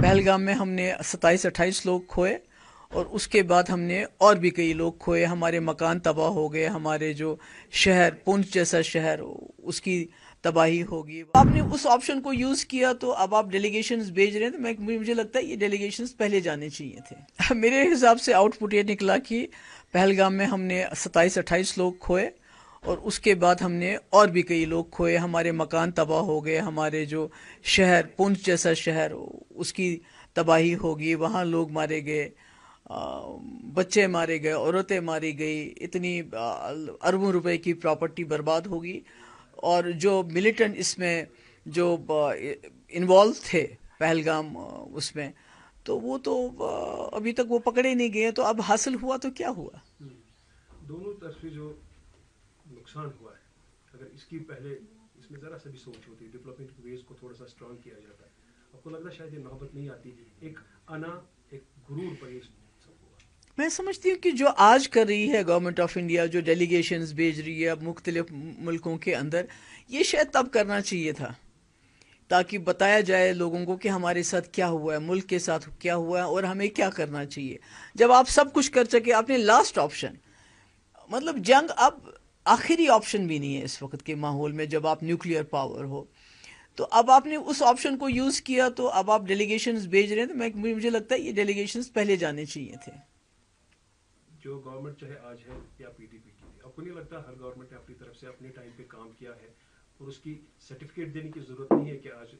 پہلگام میں ہم نے 27-28 لوگ کھوئے، اور اس کے بعد ہم نے اور بھی کئی لوگ کھوئے. ہمارے مکان تباہ ہو گئے، ہمارے جو شہر پونچھ جیسا شہر اس کی تباہی ہوگی. آپ نے اس آپشن کو یوز کیا تو اب آپ ڈیلیگیشنز بھیج رہے ہیں، تو مجھے لگتا ہے یہ ڈیلیگیشنز پہلے جانے چاہیے تھے. میرے حساب سے آؤٹ پٹ یہ نکلا کہ پہلگام میں ہم نے 27-28 لوگ کھوئے، اور اس کے بعد ہم نے اور بھی کئی لوگ کھوئے. ہمارے مکان تباہ ہو گئے، ہمارے جو شہر پونچھ جیسا شہر اس کی تباہی ہوگی. وہاں لوگ مارے گئے، بچے مارے گئے، عورتیں ماری گئی، اتنی اربوں روپے کی پراپرٹی برباد ہوگی. اور جو ملیٹنٹ اس میں جو انوالو تھے پہلگام اس میں، تو وہ تو ابھی تک وہ پکڑے نہیں گئے. تو اب حاصل ہوا تو کیا ہوا؟ دونوں طرف سے جو نقصان ہوا ہے، اگر اس کی پہلے اس میں ذرا سا بھی سوچ ہوتی، ڈیولپمنٹ ویز کو تھوڑا سا اسٹرانگ کیا جاتا ہے، آپ کو لگتا ہے شاید یہ نوبت نہیں آتی. ایک انا، ایک غرور پر یہ سب ہوا. میں سمجھتی ہوں کہ جو آج کر رہی ہے گورنمنٹ آف انڈیا، جو ڈیلیگیشنز بھیج رہی ہے مختلف ملکوں کے اندر، یہ شاید تب کرنا چاہیے تھا تاکہ بتایا جائے لوگوں کو کہ ہمارے ساتھ کیا ہوا ہے، ملک کے ساتھ کیا ہوا ہے، اور ہمیں کیا کرنا چاہیے. جب آپ سب کچھ کر سکے، آپ نے لاسٹ آپشن، مطلب جنگ اب آخری آپشن بھی نہیں ہے اس وقت کے ماحول میں جب آپ نیوکلیئر پاور ہو. تو اب آپ نے اس آپشن کو یوز کیا تو اب آپ ڈیلیگیشنز بھیج رہے ہیں، تو مجھے لگتا ہے یہ ڈیلیگیشنز پہلے جانے چاہیے تھے. جو گورنمنٹ چاہے آج ہے یا پی ڈی پی کی، آپ کو نہیں لگتا ہر گورنمنٹ نے اپنی طرف سے اپنے ٹائم پہ کام کیا ہے اور اس کی سرٹیفکیٹ دینے کی ضرورت نہیں ہے کہ آج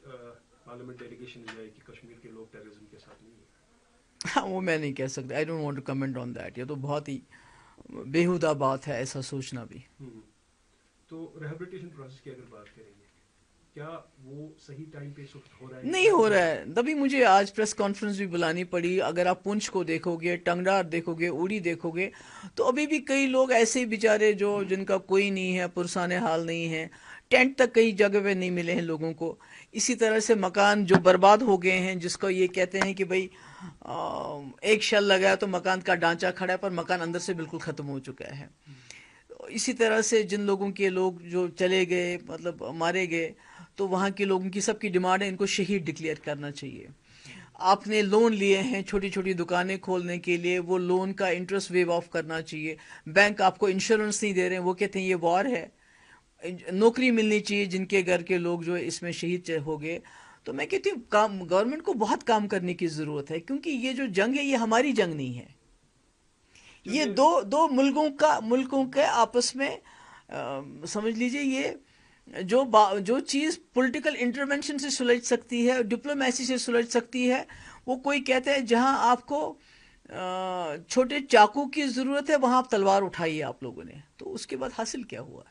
پارلیمنٹ ڈیلیگیشن جائے کہ کشمیر کے لوگ ٹیررزم کے ساتھ نہیں ہیں؟ وہ میں نہیں کہہ سکتا. I don't want to comment on that. یہ تو بہت ہی بیہودہ بات ہے ایسا سوچنا بھی. تو ریہیبلیٹیشن پروسیس کی اگر بات کریں گے، کیا وہ صحیح ٹائم پہ اس وقت ہو رہا ہے؟ نہیں ہو رہا ہے. تبھی مجھے آج پریس کانفرنس بھی بلانی پڑی. اگر آپ پونچھ کو دیکھو گے، ٹنگڈار دیکھو گے، اوڑی دیکھو گے، تو ابھی بھی کئی لوگ ایسے ہی بیچارے جن کا کوئی نہیں ہے، پرسان حال نہیں ہے. ٹینٹ تک کئی جگہ پہ نہیں ملے ہیں لوگوں کو. اسی طرح سے مکان جو برباد ہو گئے ہیں، جس کو یہ کہتے ہیں کہ بھئی ایک شل لگا تو مکان کا ڈھانچہ کھڑا ہے، پر مکان اندر سے بالکل ختم ہو چکا ہے. اسی طرح سے جن لوگوں کے لوگ جو چلے گئے، مطلب مارے گئے، تو وہاں کے لوگوں کی سب کی ڈیمانڈ ہے ان کو شہید ڈکلیئر کرنا چاہیے. آپ نے لون لیے ہیں چھوٹی چھوٹی دکانیں کھولنے کے لیے، وہ لون کا انٹرسٹ ویو آف کرنا چاہیے. بینک آپ کو انشورنس نہیں دے رہے ہیں، وہ کہتے ہیں یہ وار ہے. نوکری ملنی چاہیے جن کے گھر کے لوگ جو اس میں شہید ہو گئے. تو میں کہتی ہوں گورنمنٹ کو بہت کام کرنے کی ضرورت ہے، کیونکہ یہ جو جنگ ہے یہ ہماری جنگ نہیں ہے. یہ دو ملکوں کے آپس میں سمجھ لیجئے، یہ جو چیز پولیٹیکل انٹرونشن سے سلجھ سکتی ہے، ڈپلومیسی سے سلجھ سکتی ہے، وہ کوئی کہتا ہے جہاں آپ کو چھوٹے چاقو کی ضرورت ہے وہاں آپ تلوار اٹھائیے آپ لوگوں نے. تو اس کے بعد حاصل کیا ہوا؟